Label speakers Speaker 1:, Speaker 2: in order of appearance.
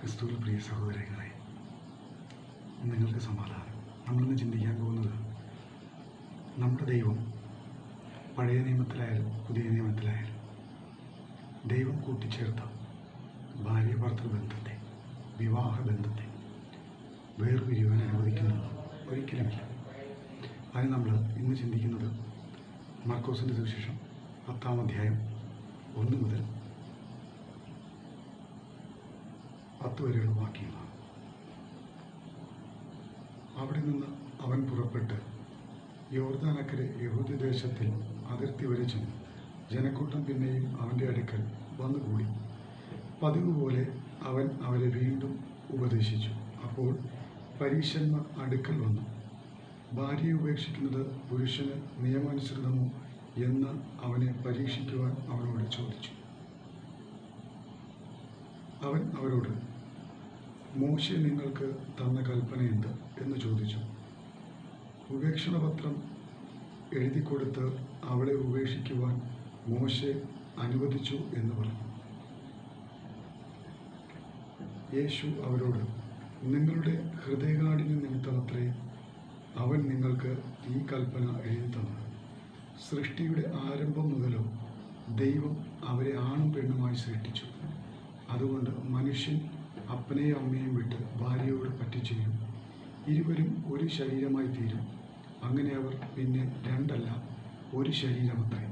Speaker 1: ക്രിസ്തുവിൽ പ്രിയ സഹോദരങ്ങളെ, നിങ്ങൾക്ക് സമാധാനം. നമ്മളിന്ന് ചിന്തിക്കാൻ പോകുന്നത് നമ്മുടെ ദൈവം പഴയ നിയമത്തിലായാലും പുതിയ നിയമത്തിലായാലും ദൈവം കൂട്ടിച്ചേർത്ത ഭാര്യ ഭർത്തൃ ബന്ധത്തെ, വിവാഹ ബന്ധത്തെ വേർപിരിയുവാൻ അനുവദിക്കുന്നത് ഒരിക്കലുമില്ല. അതിന് നമ്മൾ ഇന്ന് ചിന്തിക്കുന്നത് മാർക്കോസിൻ്റെ സുവിശേഷം 10-ാം അധ്യായം 1 മുതൽ 10 വരെയുള്ള വാക്യങ്ങളാണ്. അവിടെ നിന്ന് അവൻ പുറപ്പെട്ട് യോർദാനക്കരെ യഹൂദ്യദേശത്തിൽ അതിർത്തി വരെ ചെന്നു. ജനക്കൂട്ടം പിന്നെയും അവൻ്റെ അടുക്കൽ വന്നുകൂടി. പതിവ് പോലെ അവൻ അവരെ വീണ്ടും ഉപദേശിച്ചു. അപ്പോൾ പരീശന്മാർ അടുക്കൽ വന്നു, ഭാര്യയെ ഉപേക്ഷിക്കുന്നത് പുരുഷന് നിയമാനുസൃതമോ എന്ന് അവനെ പരീക്ഷിക്കുവാൻ അവനോട് ചോദിച്ചു. അവൻ അവരോട്, മോശെ നിങ്ങൾക്ക് തന്ന കൽപ്പന എന്ത് എന്ന് ചോദിച്ചു. ഉപേക്ഷണപത്രം എഴുതിക്കൊടുത്ത് അവളെ ഉപേക്ഷിക്കുവാൻ മോശെ അനുവദിച്ചു എന്ന് പറഞ്ഞു. യേശു അവരോട്, നിങ്ങളുടെ ഹൃദയകാഠിന്യ നിമിത്തമത്രേ അവൻ നിങ്ങൾക്ക് ഈ കൽപ്പന എഴുതി തന്നത്. സൃഷ്ടിയുടെ ആരംഭം മുതലോ ദൈവം അവരെ ആണും പെണ്ണുമായി സൃഷ്ടിച്ചു. അതുകൊണ്ട് മനുഷ്യൻ അപ്പനെയും അമ്മയും വിട്ട് ഭാര്യയോട് പറ്റിച്ചേരും, ഇരുവരും ഒരു ശരീരമായി തീരും. അങ്ങനെ അവർ പിന്നെ രണ്ടല്ല, ഒരു ശരീരമത്രേ.